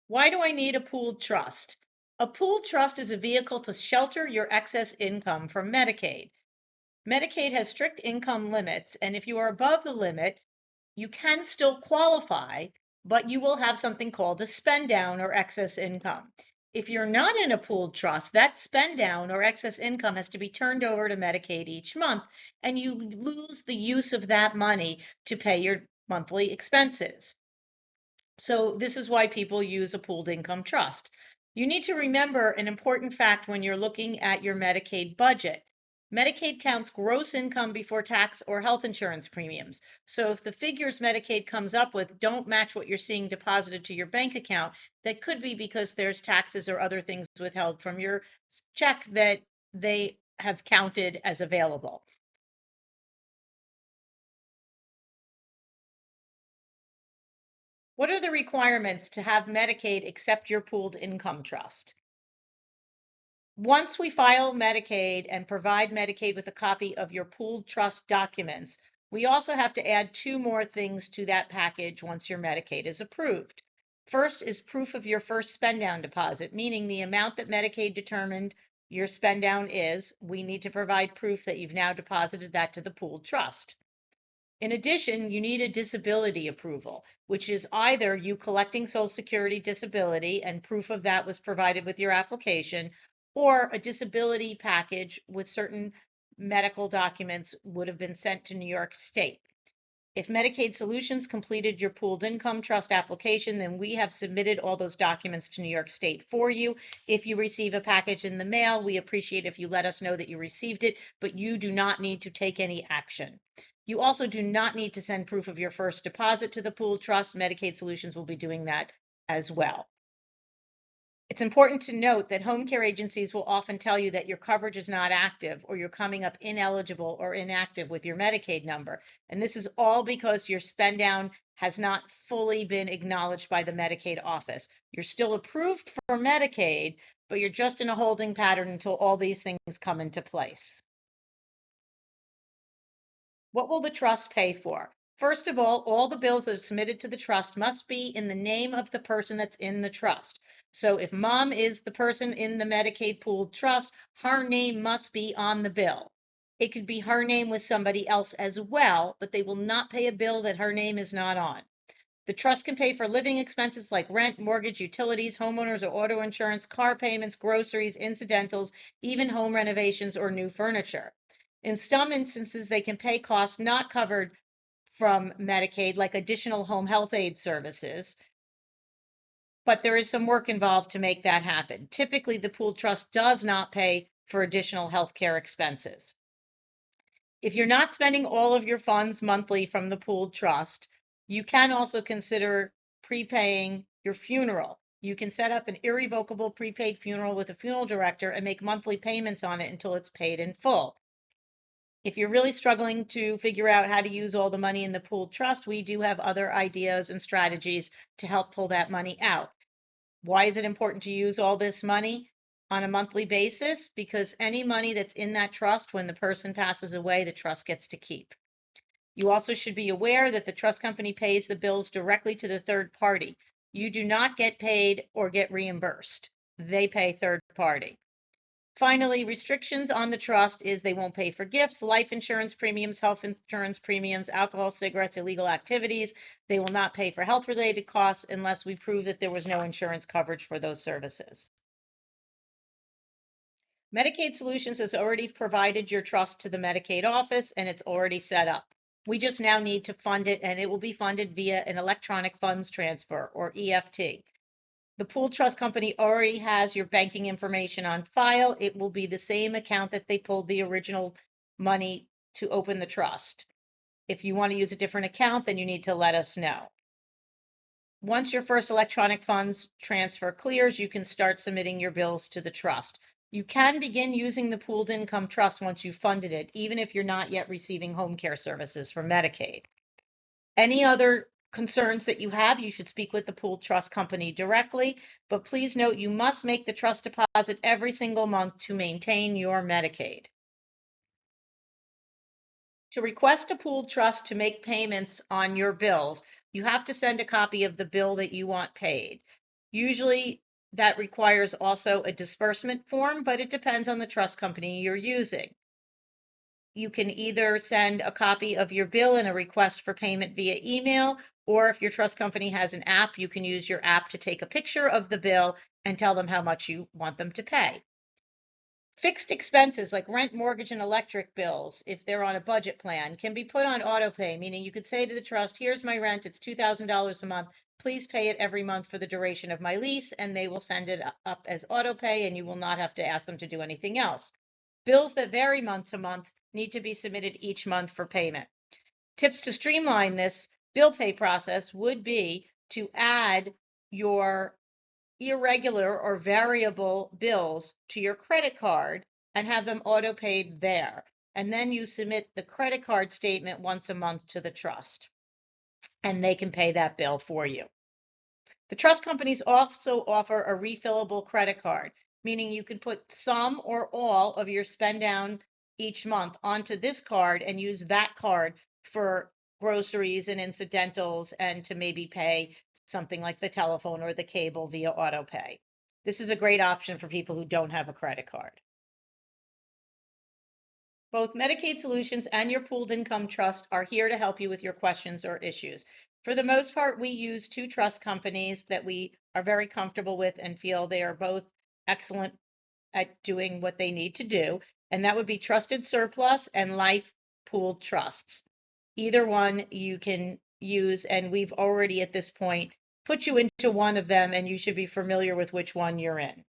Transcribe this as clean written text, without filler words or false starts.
Why do I need a pooled trust? A pooled trust is a vehicle to shelter your excess income from Medicaid. Medicaid has strict income limits, and if you are above the limit, you can still qualify, but you will have something called a spend down or excess income. If you're not in a pooled trust, that spend down or excess income has to be turned over to Medicaid each month, and you lose the use of that money to pay your monthly expenses. So this is why people use a pooled income trust. You need to remember an important fact when you're looking at your Medicaid budget. Medicaid counts gross income before tax or health insurance premiums. So if the figures Medicaid comes up with don't match what you're seeing deposited to your bank account, that could be because there's taxes or other things withheld from your check that they have counted as available. What are the requirements to have Medicaid accept your pooled income trust? Once we file Medicaid and provide Medicaid with a copy of your pooled trust documents, we also have to add two more things to that package once your Medicaid is approved. First is proof of your first spend down deposit, meaning the amount that Medicaid determined your spend down is. We need to provide proof that you've now deposited that to the pooled trust. In addition, you need a disability approval, which is either you collecting Social Security disability and proof of that was provided with your application, or a disability package with certain medical documents would have been sent to New York State. If Medicaid Solutions completed your pooled income trust application, then we have submitted all those documents to New York State for you. If you receive a package in the mail, we appreciate if you let us know that you received it, but you do not need to take any action. You also do not need to send proof of your first deposit to the pooled trust. Medicaid Solutions will be doing that as well. It's important to note that home care agencies will often tell you that your coverage is not active or you're coming up ineligible or inactive with your Medicaid number. And this is all because your spend down has not fully been acknowledged by the Medicaid office. You're still approved for Medicaid, but you're just in a holding pattern until all these things come into place. What will the trust pay for? First of all the bills that are submitted to the trust must be in the name of the person that's in the trust. So if mom is the person in the Medicaid pooled trust, her name must be on the bill. It could be her name with somebody else as well, but they will not pay a bill that her name is not on. The trust can pay for living expenses like rent, mortgage, utilities, homeowners or auto insurance, car payments, groceries, incidentals, even home renovations or new furniture. In some instances, they can pay costs not covered from Medicaid, like additional home health aid services, but there is some work involved to make that happen. Typically, the pooled trust does not pay for additional health care expenses. If you're not spending all of your funds monthly from the pooled trust, you can also consider prepaying your funeral. You can set up an irrevocable prepaid funeral with a funeral director and make monthly payments on it until it's paid in full. If you're really struggling to figure out how to use all the money in the pooled trust, we do have other ideas and strategies to help pull that money out. Why is it important to use all this money on a monthly basis? Because any money that's in that trust, when the person passes away, the trust gets to keep. You also should be aware that the trust company pays the bills directly to the third party. You do not get paid or get reimbursed. They pay third party. Finally, restrictions on the trust is they won't pay for gifts, life insurance premiums, health insurance premiums, alcohol, cigarettes, illegal activities. They will not pay for health-related costs unless we prove that there was no insurance coverage for those services. Medicaid Solutions has already provided your trust to the Medicaid office and it's already set up. We just now need to fund it, and it will be funded via an electronic funds transfer or EFT. The pool trust company already has your banking information on file. It will be the same account that they pulled the original money to open the trust. If you want to use a different account, then you need to let us know. Once your first electronic funds transfer clears, you can start submitting your bills to the trust. You can begin using the pooled income trust once you've funded it, even if you're not yet receiving home care services from Medicaid. Any other concerns that you have, you should speak with the pooled trust company directly, but please note you must make the trust deposit every single month to maintain your Medicaid. To request a pooled trust to make payments on your bills, you have to send a copy of the bill that you want paid. Usually that requires also a disbursement form, but it depends on the trust company you're using. You can either send a copy of your bill and a request for payment via email, or if your trust company has an app, you can use your app to take a picture of the bill and tell them how much you want them to pay. Fixed expenses like rent, mortgage, and electric bills, if they're on a budget plan, can be put on auto pay, meaning you could say to the trust, here's my rent, it's $2,000 a month. Please pay it every month for the duration of my lease, and they will send it up as auto pay, and you will not have to ask them to do anything else. Bills that vary month to month need to be submitted each month for payment. Tips to streamline this bill pay process would be to add your irregular or variable bills to your credit card and have them auto paid there. And then you submit the credit card statement once a month to the trust, and they can pay that bill for you. The trust companies also offer a refillable credit card, meaning you can put some or all of your spend down each month onto this card and use that card for groceries and incidentals and to maybe pay something like the telephone or the cable via auto pay. This is a great option for people who don't have a credit card. Both Medicaid Solutions and your pooled income trust are here to help you with your questions or issues. For the most part, we use two trust companies that we are very comfortable with and feel they are both excellent at doing what they need to do, and that would be Trusted Surplus and Life Pooled Trusts. Either one you can use, and we've already at this point put you into one of them, and you should be familiar with which one you're in.